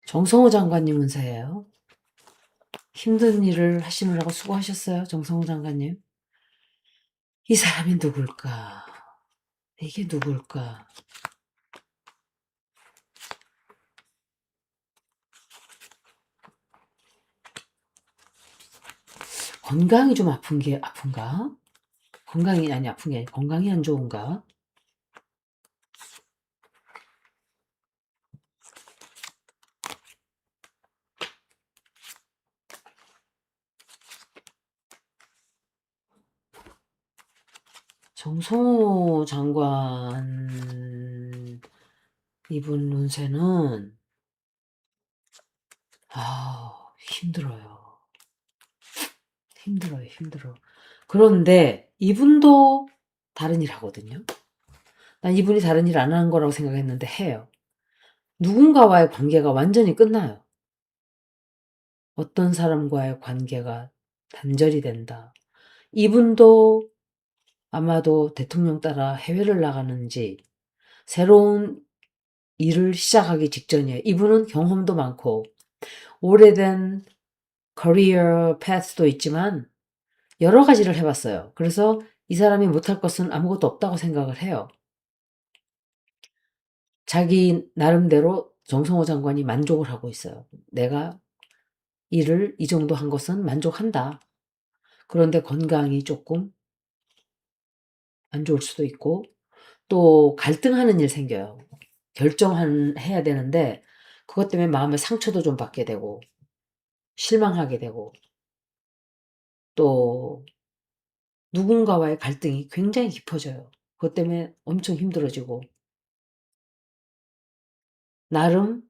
정성호 장관님 운세예요. 힘든 일을 하시느라고 수고하셨어요, 정성호 장관님. 이 사람이 누굴까? 이게 누굴까? 건강이 좀 아픈가? 건강이 아니 아픈 게 아니라 건강이 안 좋은가? 정성호 장관 이분 운세는 힘들어요. 힘들어. 그런데 이분도 다른 일 하거든요. 난 이분이 다른 일 안 하는 거라고 생각했는데 해요. 누군가와의 관계가 완전히 끝나요. 어떤 사람과의 관계가 단절이 된다. 이분도 아마도 대통령 따라 해외를 나가는지 새로운 일을 시작하기 직전이에요. 이분은 경험도 많고 오래된 커리어 패스도 있지만 여러 가지를 해봤어요. 그래서 이 사람이 못할 것은 아무것도 없다고 생각을 해요. 자기 나름대로 정성호 장관이 만족을 하고 있어요. 내가 일을 이 정도 한 것은 만족한다. 그런데 건강이 조금 안 좋을 수도 있고 또 갈등하는 일 생겨요. 해야 되는데 그것 때문에 마음의 상처도 좀 받게 되고 실망하게 되고 또 누군가와의 갈등이 굉장히 깊어져요. 그것 때문에 엄청 힘들어지고 나름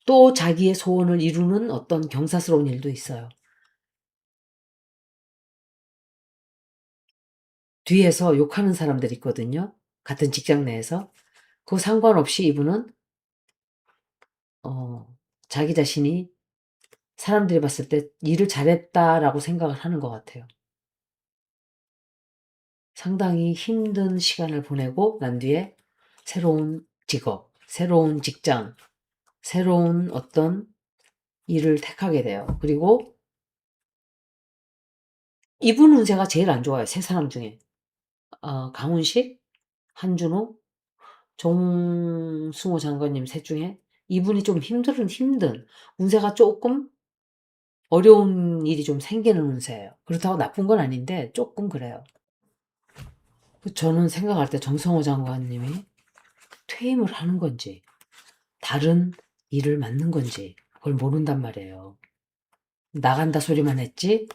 또 자기의 소원을 이루는 어떤 경사스러운 일도 있어요. 뒤에서 욕하는 사람들이 있거든요. 같은 직장 내에서. 그거 상관없이 이분은 어 자기 자신이 사람들이 봤을 때 일을 잘했다라고 생각을 하는 것 같아요. 상당히 힘든 시간을 보내고 난 뒤에 새로운 직업, 새로운 직장, 새로운 어떤 일을 택하게 돼요. 그리고 이분 운세가 제일 안 좋아요. 세 사람 중에. 강훈식, 한준호, 정승호 장관님 셋 중에 이분이 좀 힘든 운세가 조금 어려운 일이 좀 생기는 운세예요. 그렇다고 나쁜 건 아닌데 조금 그래요. 저는 생각할 때 정성호 장관님이 퇴임을 하는 건지 다른 일을 맡는 건지 그걸 모른단 말이에요. 나간다 소리만 했지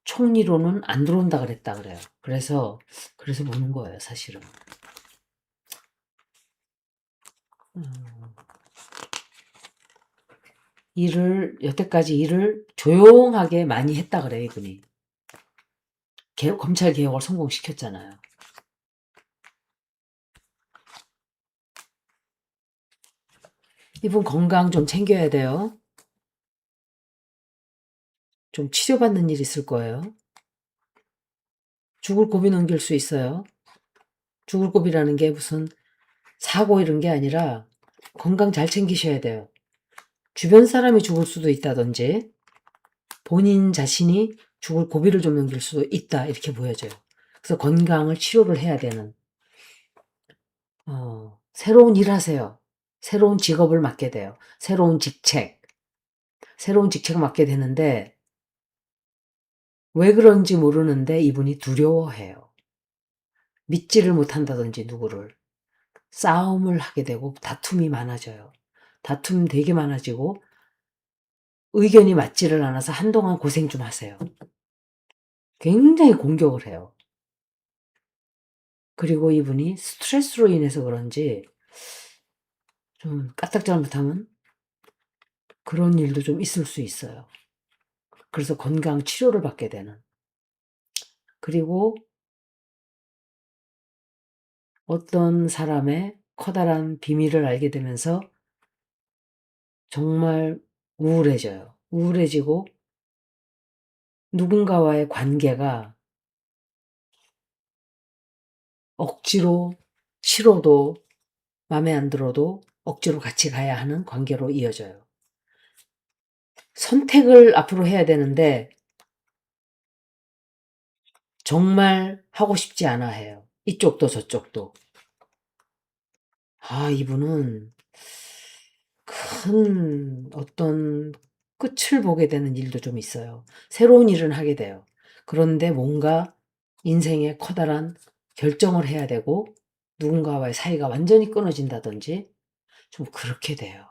총리로는 안 들어온다 그랬다 그래요. 그래서 보는 거예요, 사실은. 음, 여태까지 일을 조용하게 많이 했다 그래요, 이분이. 검찰 개혁을 성공시켰잖아요. 이분 건강 좀 챙겨야 돼요. 좀 치료받는 일 있을 거예요. 죽을 고비 넘길 수 있어요. 죽을 고비라는 게 무슨 사고 이런 게 아니라 건강 잘 챙기셔야 돼요. 주변 사람이 죽을 수도 있다든지 본인 자신이 죽을 고비를 좀 넘길 수도 있다 이렇게 보여져요. 그래서 건강을 치료를 해야 되는 새로운 일 하세요. 새로운 직업을 맡게 돼요. 새로운 직책을 맡게 되는데 왜 그런지 모르는데 이분이 두려워해요. 믿지를 못한다든지 누구를 싸움을 하게 되고 다툼이 많아져요. 다툼 되게 많아지고 의견이 맞지를 않아서 한동안 고생 좀 하세요. 굉장히 공격을 해요. 그리고 이분이 스트레스로 인해서 그런지 좀 까딱 잘못하면 그런 일도 좀 있을 수 있어요. 그래서 건강 치료를 받게 되는. 그리고 어떤 사람의 커다란 비밀을 알게 되면서 정말 우울해져요. 우울해지고 누군가와의 관계가 억지로 싫어도 마음에 안 들어도 억지로 같이 가야 하는 관계로 이어져요. 선택을 앞으로 해야 되는데 정말 하고 싶지 않아 해요. 이쪽도 저쪽도. 아, 이분은 큰 어떤 끝을 보게 되는 일도 좀 있어요. 새로운 일은 하게 돼요. 그런데 뭔가 인생에 커다란 결정을 해야 되고 누군가와의 사이가 완전히 끊어진다든지 좀 그렇게 돼요.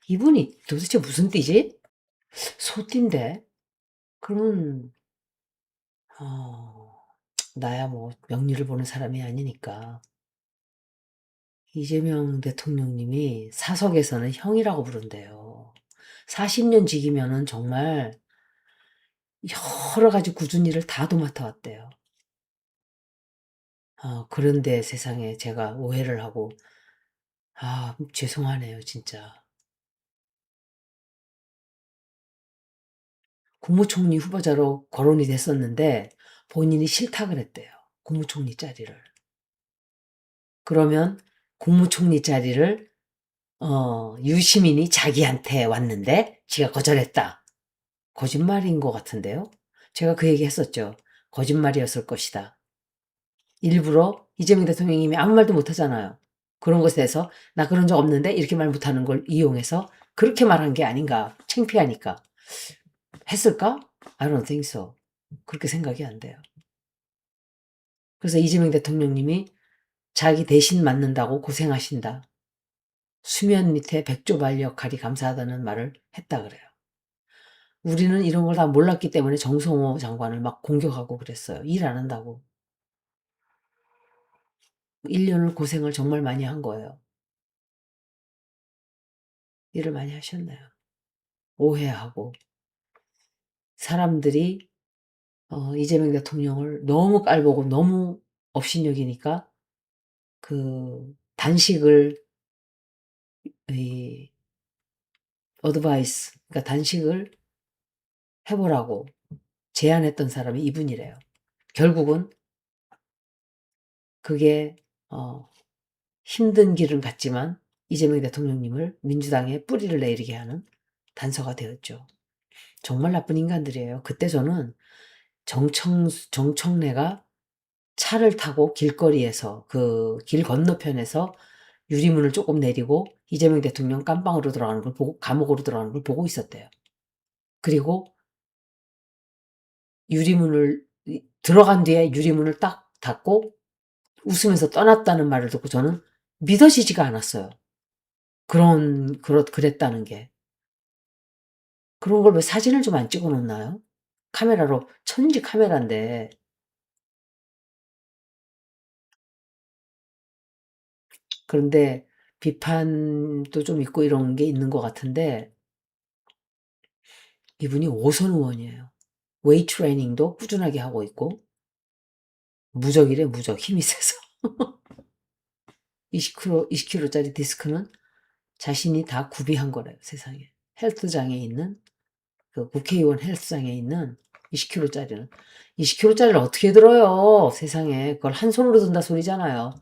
이분이 도대체 무슨 띠지? 소띠인데? 그러면 어, 나야 뭐 명리를 보는 사람이 아니니까 이재명 대통령님이 사석에서는 형이라고 부른대요. 40년 직이면은 정말 여러 가지 굳은 일을 다 도맡아 왔대요. 그런데 세상에 제가 오해를 하고, 죄송하네요, 진짜. 국무총리 후보자로 거론이 됐었는데 본인이 싫다 그랬대요. 국무총리 자리를. 그러면 국무총리 자리를 유시민이 자기한테 왔는데 지가 거절했다. 거짓말인 것 같은데요. 제가 그 얘기 했었죠. 거짓말이었을 것이다. 일부러 이재명 대통령님이 아무 말도 못하잖아요. 그런 것에 대해서 나 그런 적 없는데 이렇게 말 못하는 걸 이용해서 그렇게 말한 게 아닌가. 창피하니까. 했을까? I don't think so. 그렇게 생각이 안 돼요. 그래서 이재명 대통령님이 자기 대신 맞는다고 고생하신다. 수면 밑에 백조발 역할이 감사하다는 말을 했다 그래요. 우리는 이런 걸 다 몰랐기 때문에 정성호 장관을 막 공격하고 그랬어요. 일 안 한다고. 1년을 고생을 정말 많이 한 거예요. 일을 많이 하셨나요? 오해하고. 사람들이 이재명 대통령을 너무 깔보고 너무 업신여기니까 단식을 이 어드바이스 그러니까 단식을 해보라고 제안했던 사람이 이분이래요. 결국은 그게 힘든 길은 갔지만 이재명 대통령님을 민주당의 뿌리를 내리게 하는 단서가 되었죠. 정말 나쁜 인간들이에요. 그때 저는 정청래가 차를 타고 길거리에서 그 길 건너편에서 유리문을 조금 내리고 이재명 대통령 깜빵으로 들어가는 걸 보고 감옥으로 들어가는 걸 보고 있었대요. 그리고 유리문을 들어간 뒤에 유리문을 딱 닫고 웃으면서 떠났다는 말을 듣고 저는 믿어지지가 않았어요. 그랬다는 게. 그런 걸 왜 사진을 좀 안 찍어 놓나요? 카메라로 천지 카메라인데. 그런데 비판도 좀 있고 이런 게 있는 것 같은데 이분이 5선 의원이에요. 웨이트 트레이닝도 꾸준하게 하고 있고 무적이래 무적 힘이 세서 20kg짜리 디스크는 자신이 다 구비한 거래요. 세상에. 헬스장에 있는 그 국회의원 헬스장에 있는 20kg짜리는 20kg짜리를 어떻게 들어요. 세상에. 그걸 한 손으로 든다 소리잖아요.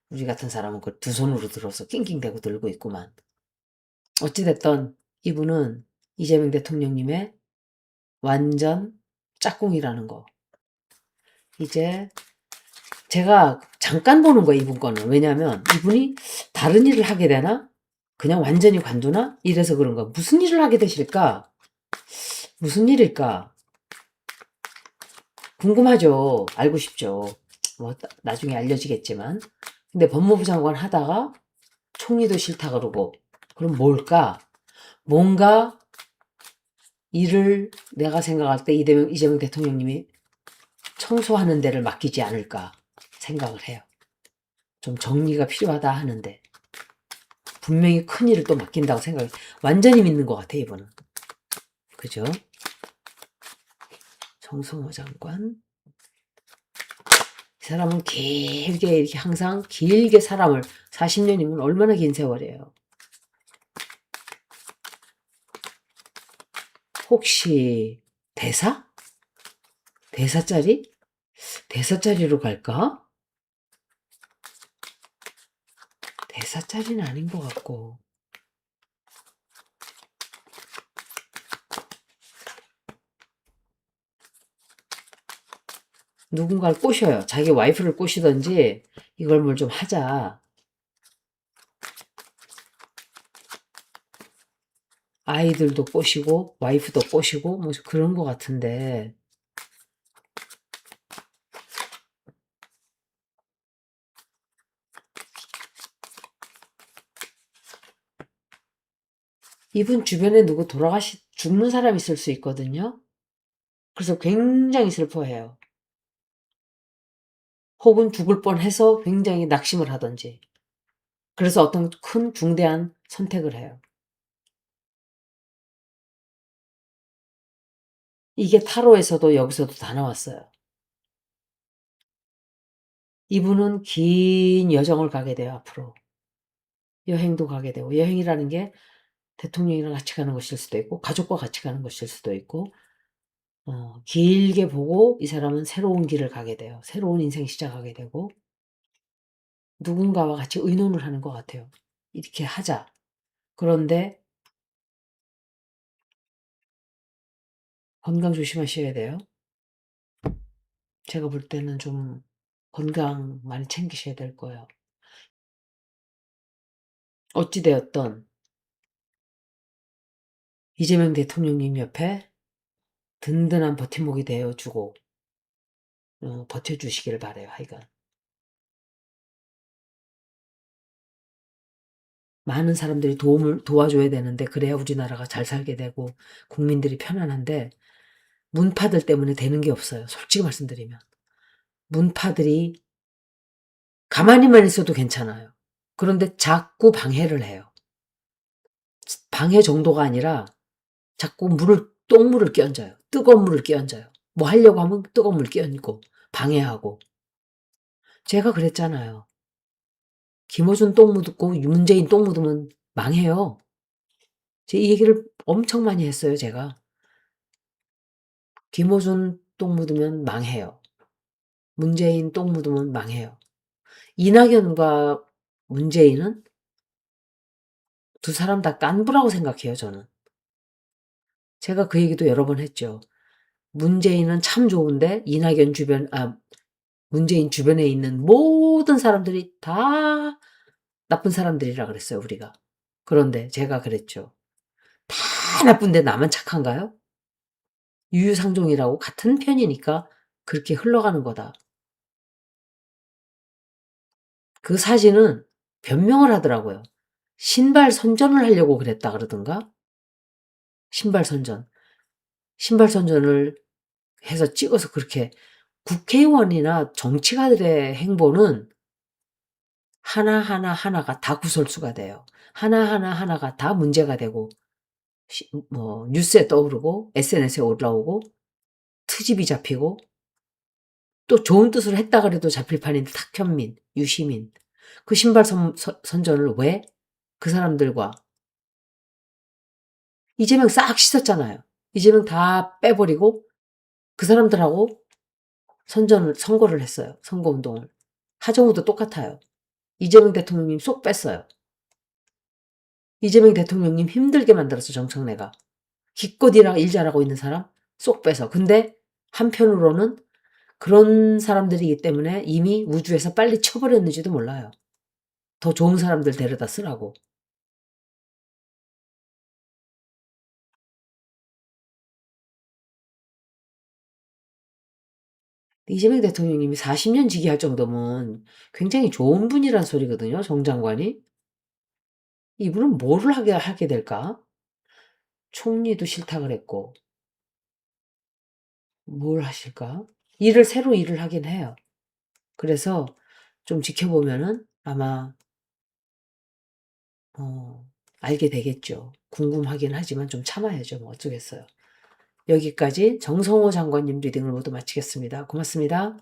우리 같은 사람은 그걸 두 손으로 들어서 낑낑대고 들고 있구만. 어찌됐든 이분은 이재명 대통령님의 완전 짝꿍이라는 거. 이제 제가 잠깐 보는 거예요, 이분 거는. 왜냐하면 이분이 다른 일을 하게 되나? 그냥 완전히 관두나? 이래서 그런 거. 무슨 일을 하게 되실까? 무슨 일일까? 궁금하죠. 알고 싶죠. 뭐 나중에 알려지겠지만. 근데 법무부 장관 하다가 총리도 싫다 그러고 그럼 뭘까? 뭔가 일을 내가 생각할 때 이재명 대통령님이 청소하는 데를 맡기지 않을까 생각을 해요. 좀 정리가 필요하다 하는데 분명히 큰 일을 또 맡긴다고 생각해. 완전히 믿는 것 같아 이분은. 그죠? 정성호 장관. 이 사람은 길게 이렇게 항상 길게 사람을 40년이면 얼마나 긴 세월이에요. 혹시 대사? 대사짜리? 대사짜리로 갈까? 대사짜리는 아닌 것 같고 누군가를 꼬셔요. 자기 와이프를 꼬시든지 이걸 뭘 좀 하자. 아이들도 꼬시고 와이프도 꼬시고 뭐 그런 것 같은데 이분 주변에 누구 죽는 사람 있을 수 있거든요. 그래서 굉장히 슬퍼해요. 혹은 죽을 뻔해서 굉장히 낙심을 하든지. 그래서 어떤 큰 중대한 선택을 해요. 이게 타로에서도 여기서도 다 나왔어요. 이분은 긴 여정을 가게 돼요, 앞으로. 여행도 가게 되고, 여행이라는 게 대통령이랑 같이 가는 것일 수도 있고, 가족과 같이 가는 것일 수도 있고, 길게 보고 이 사람은 새로운 길을 가게 돼요. 새로운 인생 시작하게 되고, 누군가와 같이 의논을 하는 것 같아요. 이렇게 하자. 그런데 건강 조심하셔야 돼요. 제가 볼 때는 좀 건강 많이 챙기셔야 될 거예요. 어찌 되었든 이재명 대통령님 옆에 든든한 버팀목이 되어 주고 버텨 주시기를 바라요, 하여간. 많은 사람들이 도움을 도와줘야 되는데 그래야 우리나라가 잘 살게 되고 국민들이 편안한데 문파들 때문에 되는 게 없어요. 솔직히 말씀드리면. 문파들이 가만히만 있어도 괜찮아요. 그런데 자꾸 방해를 해요. 방해 정도가 아니라 자꾸 똥물을 끼얹어요. 뜨거운 물을 끼얹어요. 뭐 하려고 하면 뜨거운 물 끼얹고 방해하고. 제가 그랬잖아요. 김어준 똥 묻고 문재인 똥 묻으면 망해요. 이 얘기를 엄청 많이 했어요, 제가. 김어준 똥 묻으면 망해요. 문재인 똥 묻으면 망해요. 이낙연과 문재인은 두 사람 다 깐부라고 생각해요, 저는. 제가 그 얘기도 여러 번 했죠. 문재인은 참 좋은데 문재인 주변에 있는 모든 사람들이 다 나쁜 사람들이라 그랬어요, 우리가. 그런데 제가 그랬죠. 다 나쁜데 나만 착한가요? 유유상종이라고 같은 편이니까 그렇게 흘러가는 거다. 그 사진은 변명을 하더라고요. 신발 선전을 하려고 그랬다 그러던가? 신발 선전. 신발 선전을 해서 찍어서 그렇게 국회의원이나 정치가들의 행보는 하나하나가 다 구설수가 돼요. 하나하나가 다 문제가 되고 뉴스에 떠오르고 SNS에 올라오고 트집이 잡히고 또 좋은 뜻으로 했다 그래도 잡힐 판인데 탁현민, 유시민 그 신발 선전을 왜 그 사람들과 이재명 싹 씻었잖아요. 이재명 다 빼버리고 그 사람들하고 선거를 했어요. 선거운동을. 하정우도 똑같아요. 이재명 대통령님 쏙 뺐어요. 이재명 대통령님 힘들게 만들었어, 정청래가. 기껏 일 잘하고 있는 사람 쏙 빼서. 근데 한편으로는 그런 사람들이기 때문에 이미 우주에서 빨리 쳐버렸는지도 몰라요. 더 좋은 사람들 데려다 쓰라고. 이재명 대통령님이 40년 지기할 정도면 굉장히 좋은 분이란 소리거든요, 정 장관이. 이분은 뭐를 하게 될까? 총리도 싫다 그랬고, 뭘 하실까? 새로 일을 하긴 해요. 그래서 좀 지켜보면은 아마, 알게 되겠죠. 궁금하긴 하지만 좀 참아야죠. 뭐 어쩌겠어요. 여기까지 정성호 장관님 리딩을 모두 마치겠습니다. 고맙습니다.